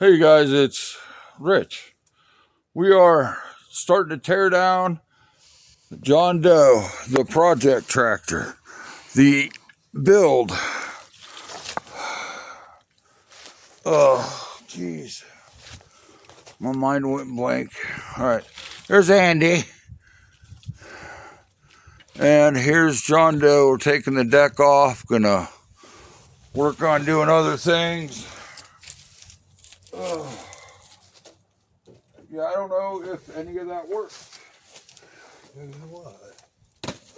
Hey guys, it's Rich. We are starting to tear down John Doe, the project tractor, the build. Oh, jeez. My mind went blank. All right, there's Andy. And here's John Doe. We're taking the deck off, gonna work on doing other things. Yeah, I don't know if any of that works. What?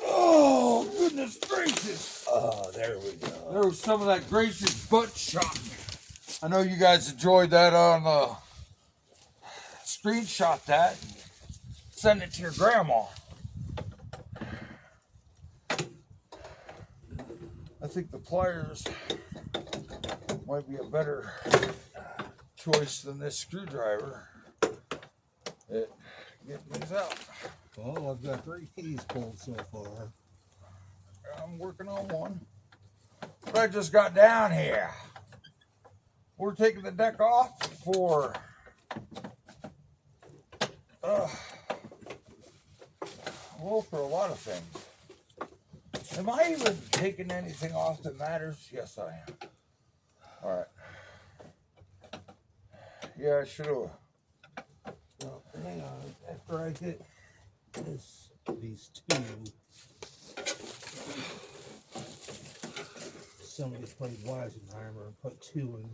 Oh, goodness gracious. Oh, there we go. There was some of that gracious butt shot. I know you guys enjoyed that on the screenshot that. Send it to your grandma. I think the pliers might be a better choice than this screwdriver at getting these out. Well, I've got 3 keys pulled so far. I'm working on one. But I just got down here. We're taking the deck off for for a lot of things. Am I even taking anything off that matters? Yes, I am. All right. Yeah, I should have. Well, hang on. After I get these 2, somebody played Weisenheimer and put 2 in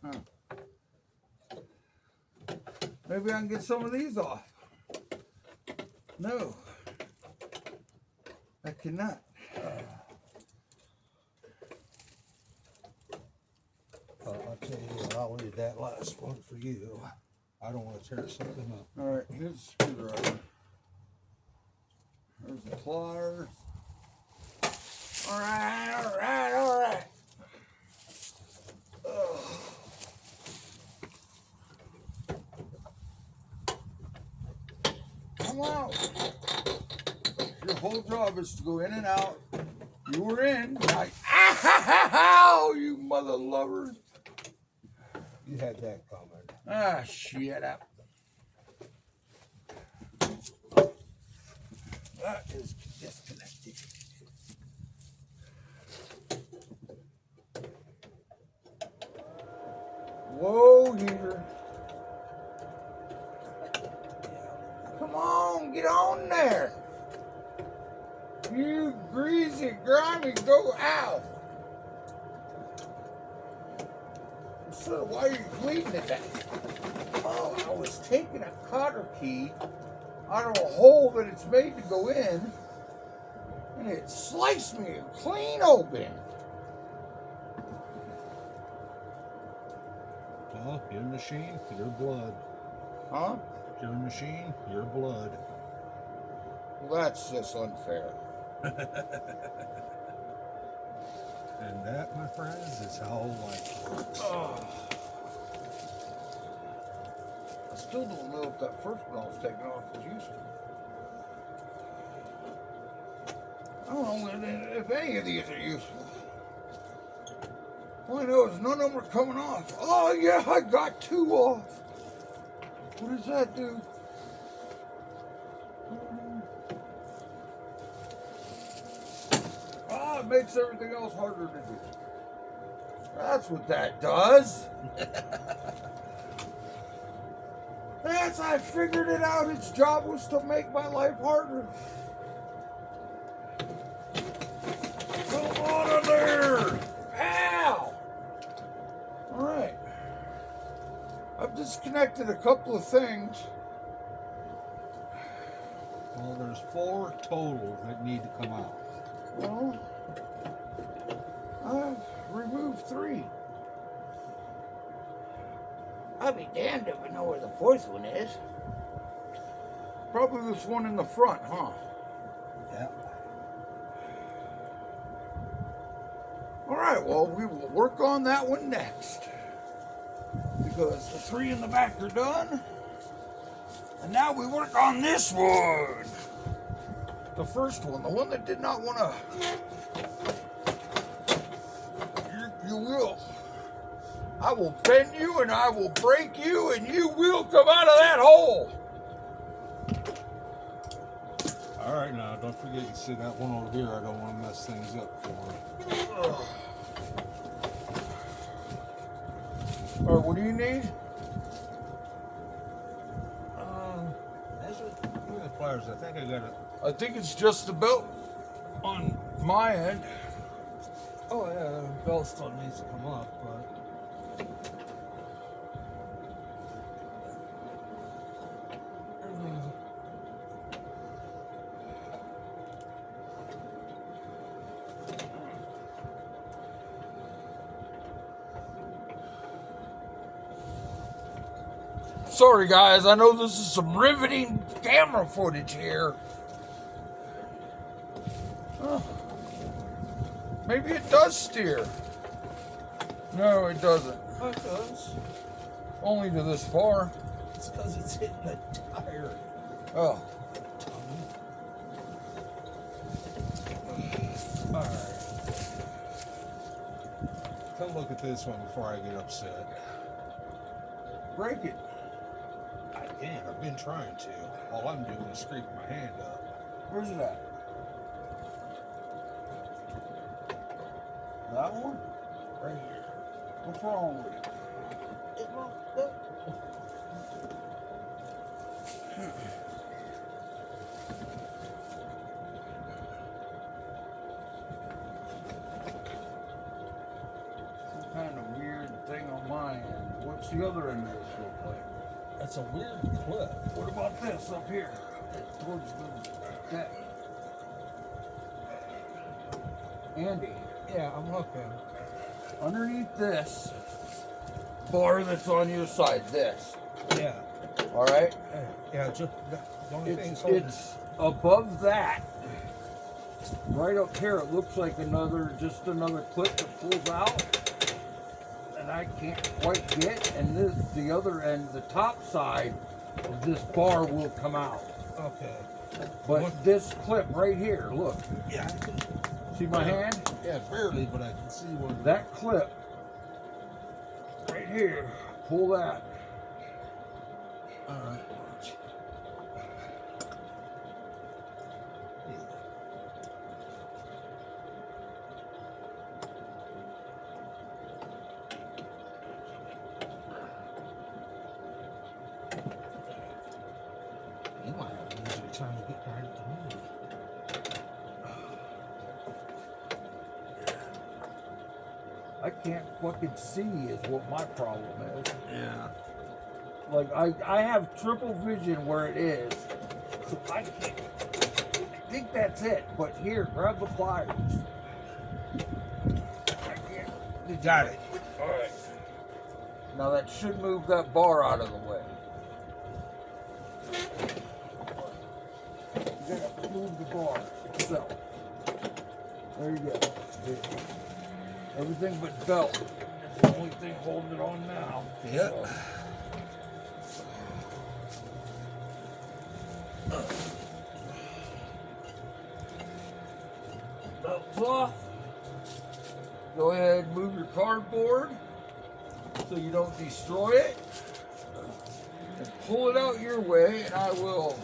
1. Maybe I can get some of these off. No, I cannot. I'll tell you what, I'll leave that last one for you. I don't want to tear something up. All right, here's the screwdriver. There's the pliers. All right. Come on. Your whole job is to go in and out. You were in. Like, ow, you mother lovers. You had that coming. Ah, shut up. That is disconnected. Whoa, heater. Come on, get on there. You greasy, grimy, go out. So why are you bleeding at that? Oh, I was taking a cotter key out of a hole that it's made to go in, and it sliced me clean open. Well, your machine, your blood. Huh? Your machine, your blood. Well, that's just unfair. And that, my friends, is how life works. Oh. I still don't know if that first one I was taking off was useful. I don't know if any of these are useful. All I know is none of them are coming off. Oh, yeah, I got 2 off. What does that do? Oh, it makes everything else harder to do. That's what that does. I figured it out. Its job was to make my life harder. Come on in there. Ow. All right. I've disconnected a couple of things. Well, there's 4 total that need to come out. Well, I've removed 3. I'll be damned if I know where the 4th one is. Probably this one in the front, huh? Yeah. All right, well, we will work on that one next. Because the 3 in the back are done. And now we work on this one. The first one, the one that did not want to. You will. I will bend you and I will break you and you will come out of that hole. All right, now don't forget you see that one over here. I don't want to mess things up for you. All right, what do you need? Actually, give me the pliers. I think I got it. I think it's just the belt on my end. Oh yeah, the belt still needs to come off, but. Sorry guys, I know this is some riveting camera footage here. Maybe it does steer. No, it doesn't. Oh, it does. Only to this far. It's because it's hitting the tire. Oh. Alright. Come look at this one before I get upset. Break it. I can. I've been trying to. All I'm doing is scraping my hand up. Where's it at? That one? Right here. What's wrong with it? It won't go. Some kind of weird thing on my end. What's the other end of this look like? That's a weird clip. What about this up here? Towards the deck. Andy. Yeah, I'm looking. Underneath this bar that's on your side, this. Yeah. All right? Yeah, just the only thing holding. It's above that. Right up here, it looks like just another clip that pulls out. And I can't quite get. And this, the other end, the top side of this bar will come out. Okay. But this clip right here, look. Yeah, I can. See my hand? Yeah, barely, but I can see one. That clip right here, pull that. Alright, watch. You might have to use it trying to get right to me. I can't fucking see is what my problem is. Yeah. Like I have triple vision where it is. So I can't. I think that's it. But here, grab the pliers. I can't. You got it. Alright. Now that should move that bar out of the way. You gotta move the bar itself. There you go. There. Everything but belt. That's the only thing holding it on now. Yep. Belt's off. Go ahead and move your cardboard so you don't destroy it. And pull it out your way, and I will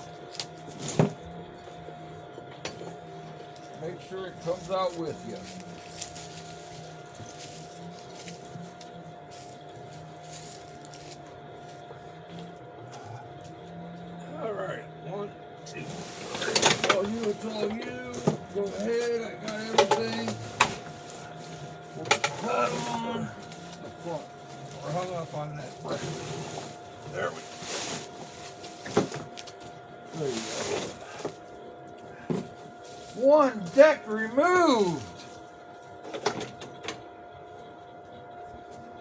make sure it comes out with you. All right. 1, 2. It's all you. Go ahead, I got everything. Put the cut on the front. We're hung up on that. There we There you go. One deck removed.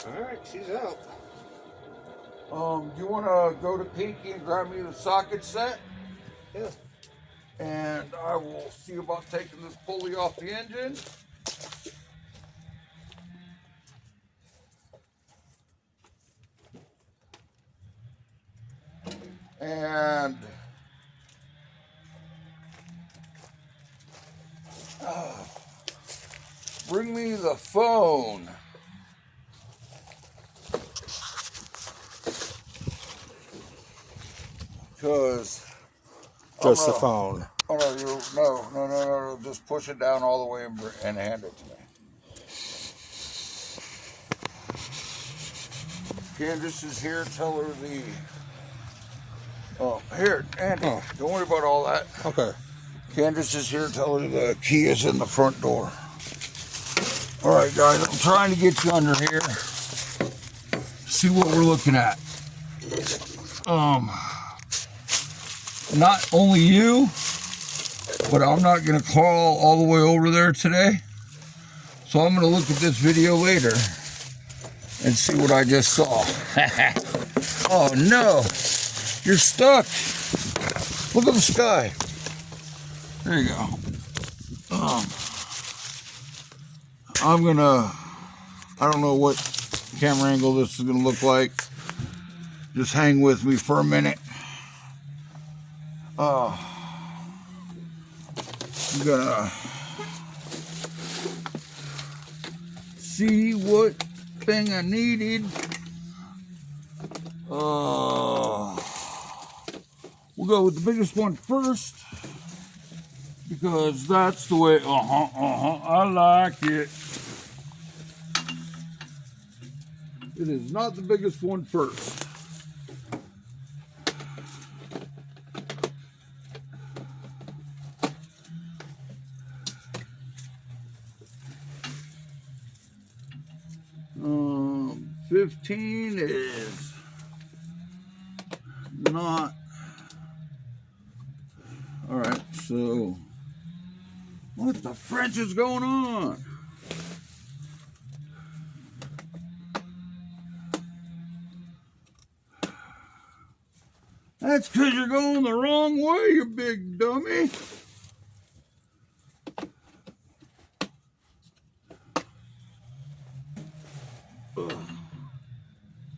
All right, she's out. You want to go to Pinky and grab me the socket set? Yeah. And I will see about taking this pulley off the engine. And bring me the phone. because Just the phone. Oh no! Just push it down all the way and hand it to me. Candace is here. Tell her the. Oh, here, Andy. Oh. Don't worry about all that. Okay. Candace is here. Tell her the key is in the front door. All right, guys. I'm trying to get you under here. See what we're looking at. Not only you, but I'm not gonna crawl all the way over there today. So I'm gonna look at this video later and see what I just saw. Oh no, you're stuck. Look at the sky. There you go. I don't know what camera angle this is gonna look like. Just hang with me for a minute. I'm gonna see what thing I needed. We'll go with the biggest one first because that's the way. I like it. It is not the biggest one first. Um, 15 is not. All right, so what the French is going on? That's because you're going the wrong way, you big dummy.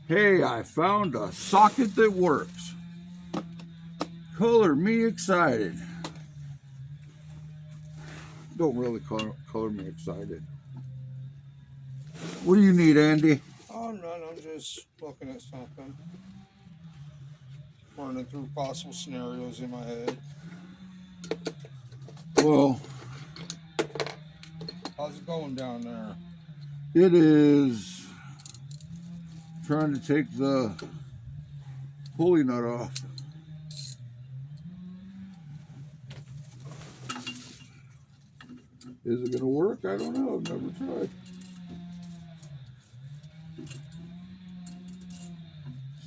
Hey, I found a socket that works. Color me excited. Don't really color me excited. What do you need, Andy? Oh, no, I'm just looking at something. Running through possible scenarios in my head. Well, how's it going down there? It is trying to take the pulley nut off. Is it going to work? I don't know. I've never tried.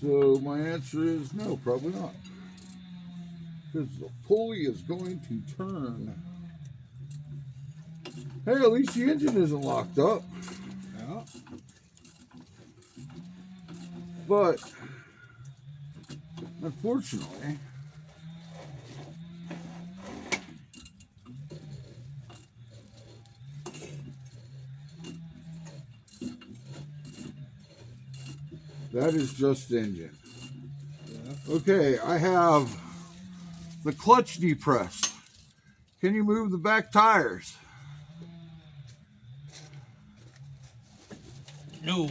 So my answer is no, probably not. Because the pulley is going to turn. Hey, at least the engine isn't locked up. Yeah. But unfortunately, that is just engine. Yeah. Okay, I have the clutch depressed. Can you move the back tires? No.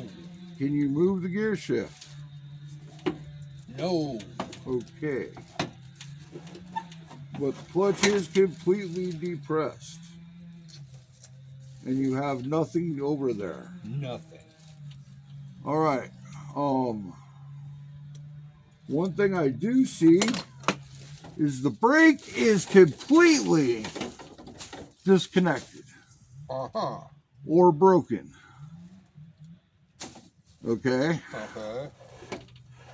Can you move the gear shift? No. Okay. But the clutch is completely depressed. And you have nothing over there. Nothing. All right. One thing I do see is the brake is completely disconnected. Uh-huh. Or broken. Okay. Okay.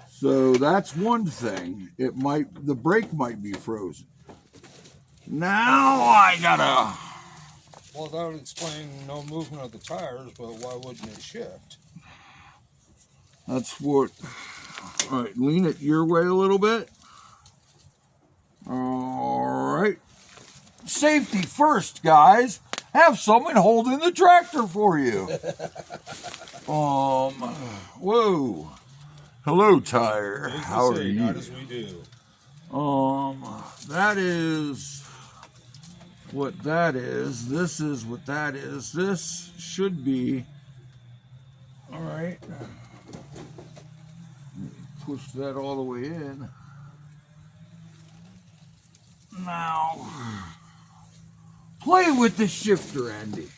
So that's one thing. The brake might be frozen. Now I gotta. Well, that would explain no movement of the tires, but why wouldn't it shift? That's what. All right, lean it your way a little bit. All right. Safety first, guys. Have someone holding the tractor for you. Whoa. Hello, tire. How are you? Not as we do. That is what that is. This is what that is. This should be. All right. Push that all the way in. Now, play with the shifter, Andy.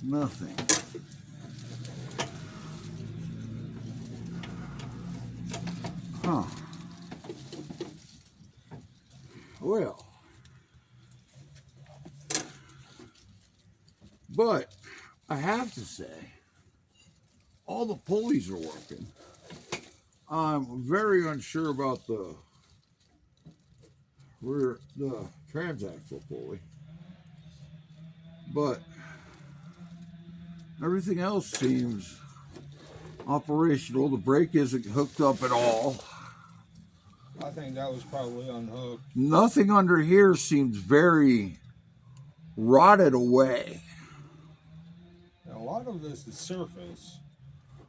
Nothing. Huh. Well, but I have to say, all the pulleys are working. I'm very unsure about the transaxle pulley, but everything else seems operational. The brake isn't hooked up at all. I think that was probably unhooked. Nothing under here seems very rotted away. Now, a lot of this is surface.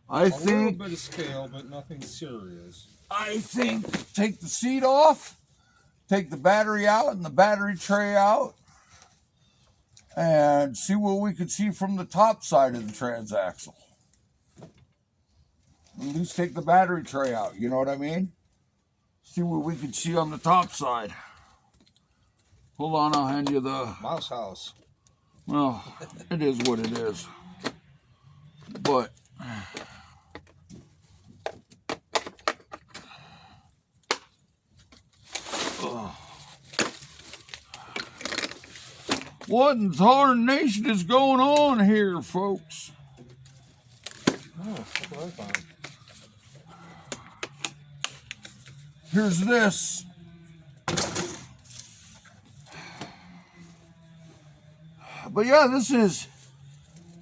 I think a little bit of scale, but nothing serious. I think take the seat off, take the battery out and the battery tray out, and see what we could see from the top side of the transaxle. At least take the battery tray out, you know what I mean? See what we can see on the top side. Hold on, I'll hand you the mouse house. Well, it is what it is. But what in tarnation is going on here, folks? Oh, that's what I found. Here's this. But yeah, this is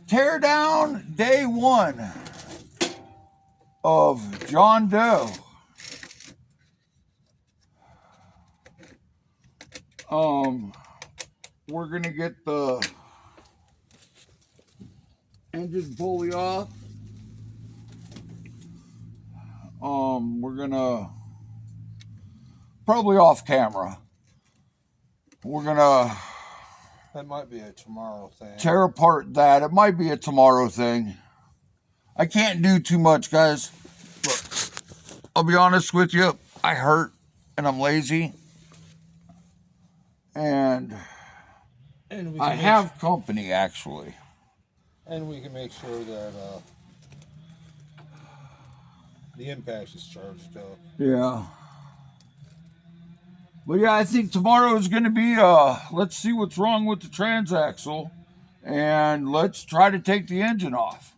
tear down day 1 of John Doe. We're gonna get the engine pulley off. We're gonna probably off camera. We're gonna That might be a tomorrow thing. tear apart that. It might be a tomorrow thing. I can't do too much, guys. Look, I'll be honest with you. I hurt and I'm lazy. And I have company, actually. And we can make sure that the impact is charged up. Yeah. But yeah, I think tomorrow is going to be, let's see what's wrong with the transaxle. And let's try to take the engine off.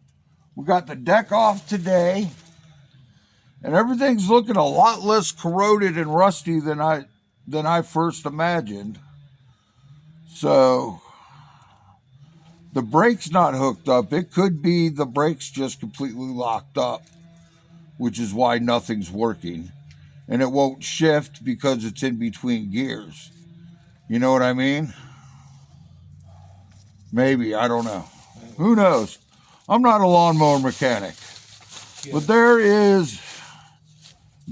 We got the deck off today. And everything's looking a lot less corroded and rusty than I first imagined. So the brake's not hooked up. It could be the brake's just completely locked up, which is why nothing's working. And it won't shift because it's in between gears. You know what I mean? Maybe, I don't know. Who knows? I'm not a lawnmower mechanic. Yeah. But there is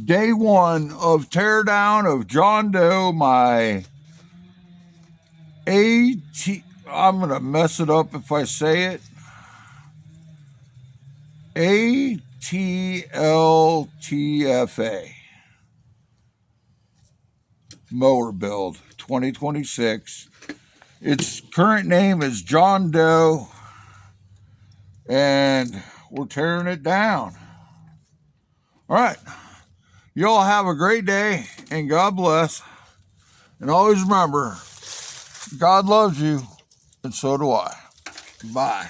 day 1 of teardown of John Doe, my I'm going to mess it up if I say it. Atltf mower build 2026. Its current name is John Doe, and we're tearing it down. All right. Y'all have a great day, and God bless. And always remember, God loves you, and so do I. Bye.